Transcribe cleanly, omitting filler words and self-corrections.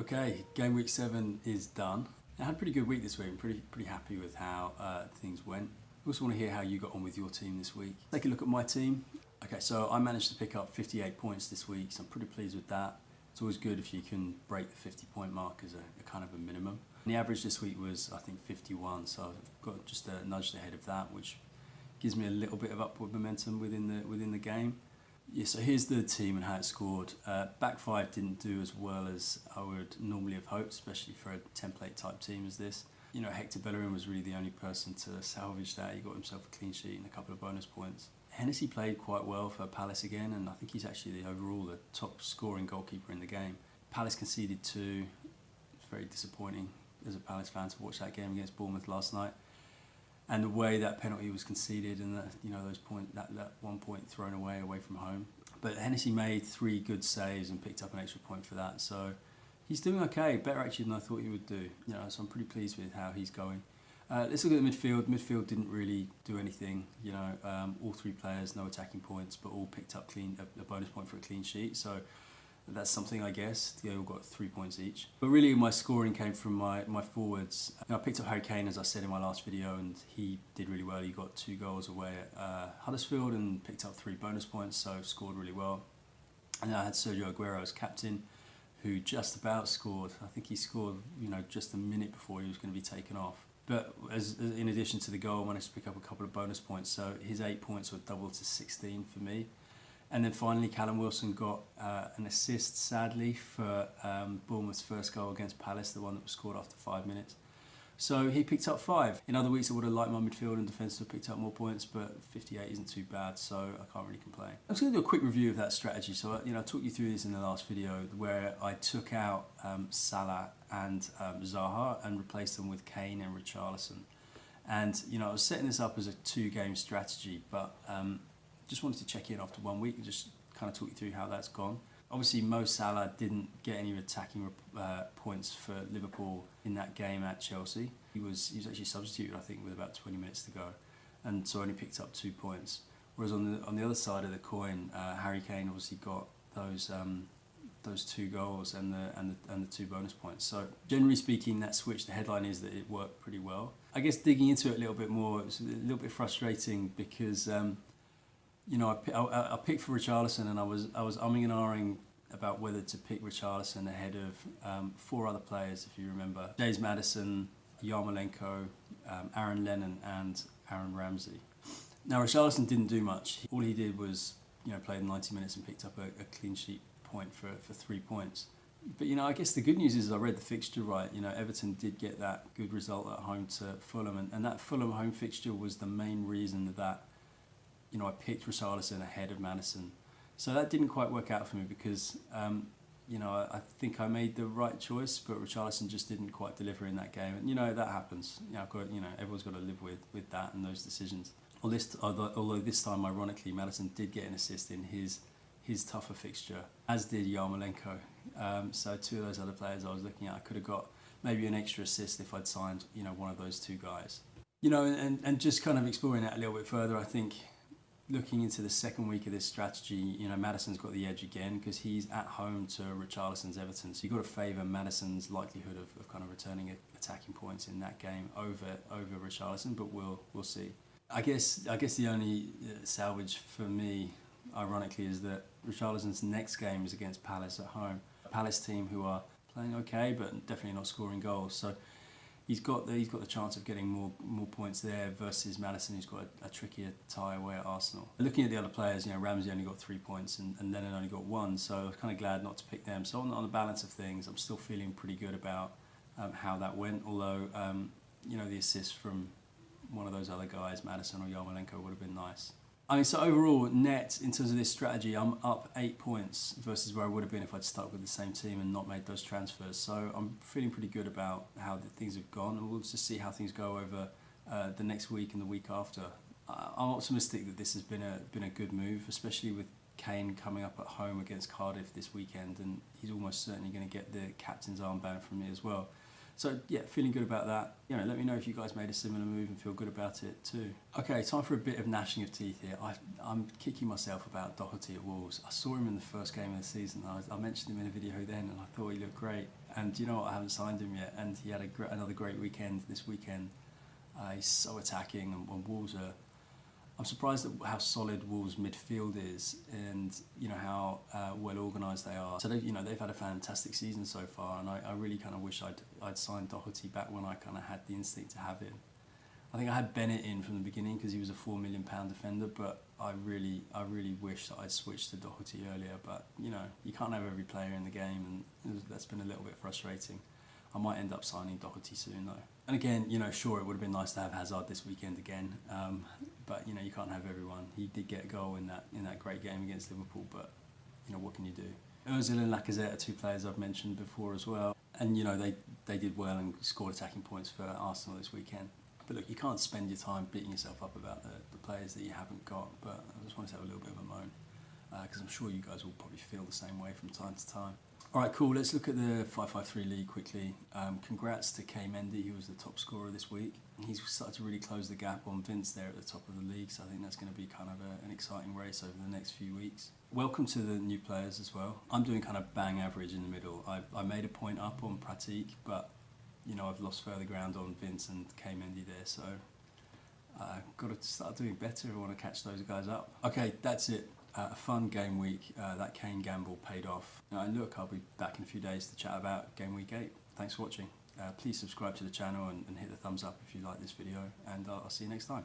Okay, game week 7 is done. I had a pretty good week this week. I'm pretty happy with how things went. I also want to hear how you got on with your team this week. Take a look at my team. Okay, so I managed to pick up 58 points this week, so I'm pretty pleased with that. It's always good if you can break the 50-point mark as a kind of a minimum. And the average this week was, I think, 51, so I've got just a nudge ahead of that, which gives me a little bit of upward momentum within the game. Yeah, so here's the team and how it scored. Back five didn't do as well as I would normally have hoped, especially for a template type team as this. You know, Hector Bellerin was really the only person to salvage that. He got himself a clean sheet and a couple of bonus points. Hennessy played quite well for Palace again, and I think he's actually the top scoring goalkeeper in the game. Palace conceded 2. It's very disappointing as a Palace fan to watch that game against Bournemouth last night. And the way that penalty was conceded and that 1 point thrown away from home. But Hennessy made 3 good saves and picked up an extra point for that. So he's doing okay, better actually than I thought he would do. So I'm pretty pleased with how he's going. Let's look at the midfield. Midfield didn't really do anything. All 3 players, no attacking points, but all picked up a bonus point for a clean sheet. So that's something, I guess. They all got 3 points each. But really, my scoring came from my forwards. I picked up Kane, as I said in my last video, and he did really well. He got 2 goals away at Huddersfield and picked up 3 bonus points, so scored really well. And then I had Sergio Aguero as captain, who just about scored. I think he scored, just a minute before he was going to be taken off. But in addition to the goal, I managed to pick up a couple of bonus points, so his 8 points were doubled to 16 for me. And then finally, Callum Wilson got an assist, sadly, for Bournemouth's first goal against Palace, the one that was scored after 5 minutes. So he picked up 5. In other weeks, I would have liked my midfield and defence to have picked up more points, but 58 isn't too bad, so I can't really complain. I'm just going to do a quick review of that strategy. So, I took you through this in the last video, where I took out Salah and Zaha and replaced them with Kane and Richarlison. And, I was setting this up as a 2-game strategy, but just wanted to check in after 1 week and just kind of talk you through how that's gone. Obviously, Mo Salah didn't get any attacking points for Liverpool in that game at Chelsea. He was actually substituted, I think, with about 20 minutes to go, and so only picked up 2 points. Whereas on the other side of the coin, Harry Kane obviously got those 2 goals and the 2 bonus points. So generally speaking, that switch, the headline is that it worked pretty well. I guess digging into it a little bit more, it's a little bit frustrating because I picked for Richarlison, and I was umming and ahhing about whether to pick Richarlison ahead of 4 other players, if you remember. James Maddison, Yarmolenko, Aaron Lennon and Aaron Ramsey. Now Richarlison didn't do much. All he did was played 90 minutes and picked up a clean sheet point for 3 points. But I guess the good news is I read the fixture right. Everton did get that good result at home to Fulham, and that Fulham home fixture was the main reason that I picked Richarlison ahead of Maddison. So that didn't quite work out for me because, I think I made the right choice, but Richarlison just didn't quite deliver in that game. And, that happens. Everyone's got to live with that and those decisions. Although this time, ironically, Maddison did get an assist in his tougher fixture, as did Yarmolenko. So 2 of those other players I was looking at, I could have got maybe an extra assist if I'd signed, one of those 2 guys. And just kind of exploring that a little bit further, I think, looking into the second week of this strategy, Maddison's got the edge again because he's at home to Richarlison's Everton. So you've got to favour Maddison's likelihood of kind of returning attacking points in that game over Richarlison, but we'll see. I guess the only salvage for me, ironically, is that Richarlison's next game is against Palace at home. A Palace team who are playing okay, but definitely not scoring goals. So he's got the chance of getting more points there versus Maddison, who's got a trickier tie away at Arsenal. Looking at the other players, Ramsey only got 3 points and Lennon only got 1, so I was kind of glad not to pick them. So on the balance of things, I'm still feeling pretty good about how that went. Although the assist from one of those other guys, Maddison or Yarmolenko, would have been nice. So overall, net, in terms of this strategy, I'm up 8 points versus where I would have been if I'd stuck with the same team and not made those transfers. So I'm feeling pretty good about how things have gone, and we'll just see how things go over the next week and the week after. I'm optimistic that this has been a good move, especially with Kane coming up at home against Cardiff this weekend, and he's almost certainly going to get the captain's armband from me as well. So yeah, feeling good about that. You know, let me know if you guys made a similar move and feel good about it too. Okay, time for a bit of gnashing of teeth here. I'm kicking myself about Doherty at Wolves. I saw him in the first game of the season. I mentioned him in a video then, and I thought he looked great. And you know what? I haven't signed him yet, and he had another great weekend this weekend. He's so attacking, and Wolves are. I'm surprised at how solid Wolves' midfield is, and you know how well organised they are. So they've had a fantastic season so far, and I really kind of wish I'd signed Doherty back when I kind of had the instinct to have him. I think I had Bennett in from the beginning because he was a £4 million defender, but I really wish that I'd switched to Doherty earlier. But you know, you can't have every player in the game, and that's been a little bit frustrating. I might end up signing Doherty soon though. And again, you know, sure, it would have been nice to have Hazard this weekend again, but you know, you can't have everyone. He did get a goal in that great game against Liverpool, but you know, what can you do? Ozil and Lacazette are two players I've mentioned before as well, and you know, they did well and scored attacking points for Arsenal this weekend. But look, you can't spend your time beating yourself up about the players that you haven't got. But I just wanted to have a little bit of a moan, because I'm sure you guys will probably feel the same way from time to time. All right, cool. Let's look at the 5-5-3 league quickly. Congrats to Kane, he was the top scorer this week. He's started to really close the gap on Vince there at the top of the league, so I think that's going to be kind of an exciting race over the next few weeks. Welcome to the new players as well. I'm doing kind of bang average in the middle. I made a point up on Pratik, but you know, I've lost further ground on Vince and Kane there, so I've got to start doing better if I want to catch those guys up. Okay, that's it. A fun game week. That Kane gamble paid off. And look, I'll be back in a few days to chat about game week 8. Thanks for watching. Please subscribe to the channel and hit the thumbs up if you like this video, and I'll see you next time.